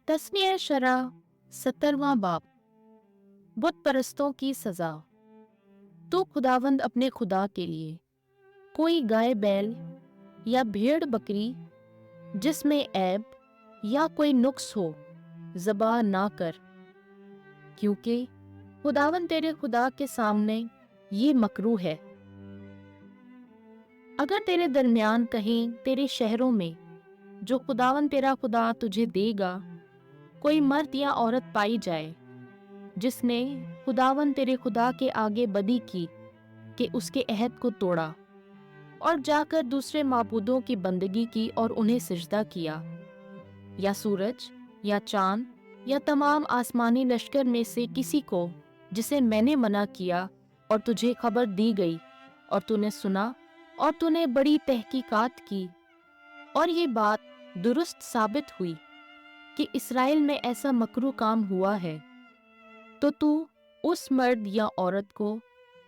तस्नीह शरा 17वां बाब। बुत परस्तों की सजा। तो खुदावंद अपने खुदा के लिए कोई गाय बैल या भेड़ बकरी जिसमें ऐब या कोई नुक्स हो ज़बा ना कर, क्योंकि खुदावंद तेरे खुदा के सामने ये मकरूह है। अगर तेरे दरमियान कहीं तेरे शहरों में जो खुदावंद तेरा खुदा तुझे देगा कोई मर्द या औरत पाई जाए जिसने खुदावन तेरे खुदा के आगे बदी की कि उसके अहद को तोड़ा और जाकर दूसरे माबूदों की बंदगी की और उन्हें सिजदा किया, या सूरज या चांद या तमाम आसमानी लश्कर में से किसी को जिसे मैंने मना किया और तुझे खबर दी गई और तूने सुना और तूने बड़ी तहकीकात की और ये बात दुरुस्त साबित हुई कि इसराइल में ऐसा मकरू काम हुआ है, तो तू उस मर्द या औरत को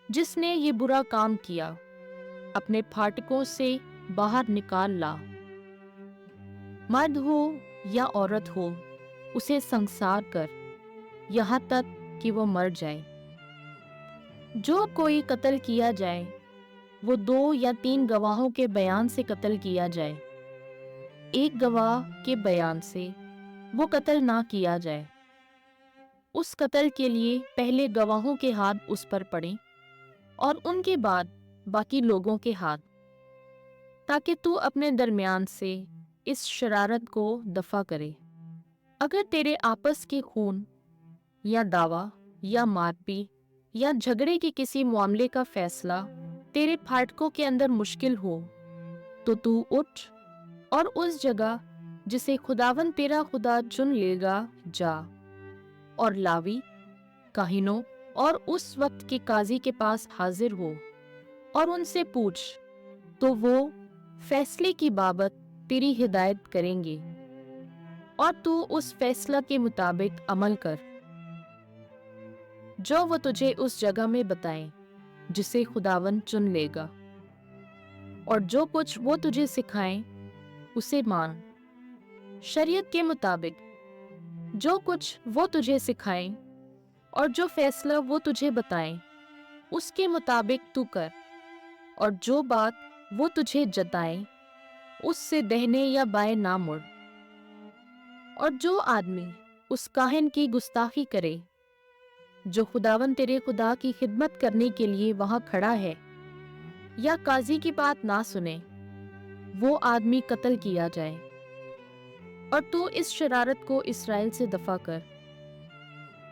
जिसने ये बुरा काम किया अपने फाटकों से बाहर निकाल ला। मर्द हो या औरत हो उसे संसार कर यहाँ तक कि वो मर जाए। जो कोई कत्ल किया जाए वो 2 या 3 गवाहों के बयान से कत्ल किया जाए। एक गवाह के बयान से वो कत्ल ना किया जाए। उस कत्ल के लिए पहले गवाहों के हाथ उस पर पड़े और उनके बाद बाकी लोगों के हाथ, ताकि तू अपने दरमियान से इस शरारत को दफा करे। अगर तेरे आपस के खून या दावा या मारपीट या झगड़े के किसी मामले का फैसला तेरे फाटकों के अंदर मुश्किल हो, तो तू उठ और उस जगह जिसे खुदावन तेरा खुदा चुन लेगा जा और लावी, काहिनों और उस वक्त के काजी के पास हाजिर हो और उनसे पूछ, तो वो फैसले की बाबत तेरी हिदायत करेंगे और तू उस फैसला के मुताबिक अमल कर जो वो तुझे उस जगह में बताएं जिसे खुदावन चुन लेगा, और जो कुछ वो तुझे सिखाएं उसे मान। शरीयत के मुताबिक जो कुछ वो तुझे सिखाएं और जो फैसला वो तुझे बताएं उसके मुताबिक तू कर, और जो बात वो तुझे जताएं उससे दाहिने या बाएं ना मुड़। और जो आदमी उस काहिन की गुस्ताखी करे जो खुदावन तेरे खुदा की खिदमत करने के लिए वहां खड़ा है या काजी की बात ना सुने, वो आदमी कत्ल किया जाए। और तू इस शरारत को इसराइल से दफा कर।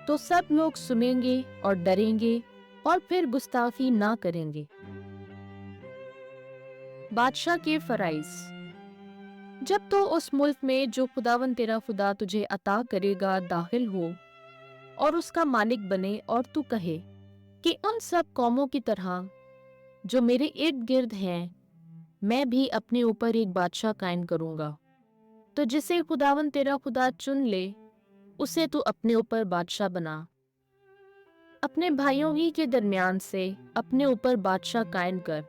तो सब लोग सुनेंगे और डरेंगे और फिर गुस्ताखी ना करेंगे। बादशाह के फराइज। जब तो उस मुल्क में जो खुदावन तेरा खुदा तुझे अता करेगा दाखिल हो और उसका मालिक बने, और तू कहे कि उन सब कौमों की तरह जो मेरे इर्द गिर्द हैं मैं भी अपने ऊपर एक बादशाह कायम करूंगा, तो जिसे खुदावन तेरा खुदा चुन ले उसे तू अपने ऊपर बादशाह बना। अपने भाइयों ही के दरमियान से अपने ऊपर बादशाह कायम कर।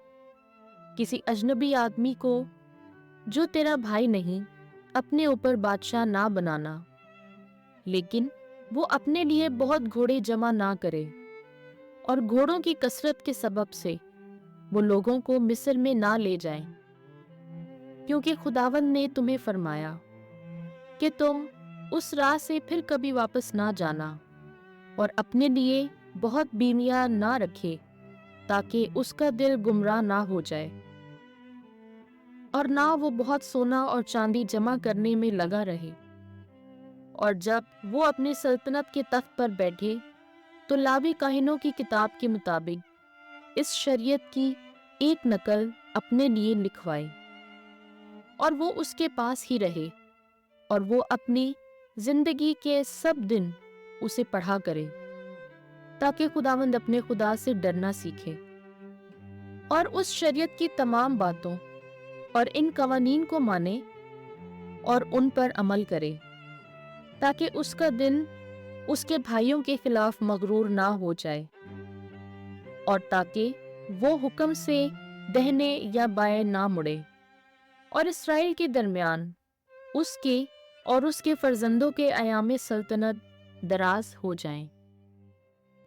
किसी अजनबी आदमी को जो तेरा भाई नहीं अपने ऊपर बादशाह ना बनाना, लेकिन वो अपने लिए बहुत घोड़े जमा ना करे और घोड़ों की कसरत के सबब से वो लोगों को मिस्र में ना ले जाए, क्योंकि खुदावंद ने तुम्हें फरमाया कि तुम उस राह से फिर कभी वापस ना जाना और अपने लिए बहुत बीमिया ना रखे ताकि उसका दिल गुमराह ना हो जाए और ना वो बहुत सोना और चांदी जमा करने में लगा रहे। और जब वो अपनी सल्तनत के तख्त पर बैठे तो लावी काहिनों की किताब के मुताबिक इस शरीयत की एक नकल अपने लिए लिखवाए और वो उसके पास ही रहे और वो अपनी जिंदगी के सब दिन उसे पढ़ा करे, ताकि खुदावंद अपने खुदा से डरना सीखे और उस शरीयत की तमाम बातों और इन कवानीन को माने और उन पर अमल करे, ताकि उसका दिल उसके भाइयों के खिलाफ मगरूर ना हो जाए और ताकि वो हुक्म से दाहिने या बाएं ना मुड़े और इसराइल के दरमियान उसके اور اس کے فرزندوں کے ایام سلطنت دراز ہو جائیں۔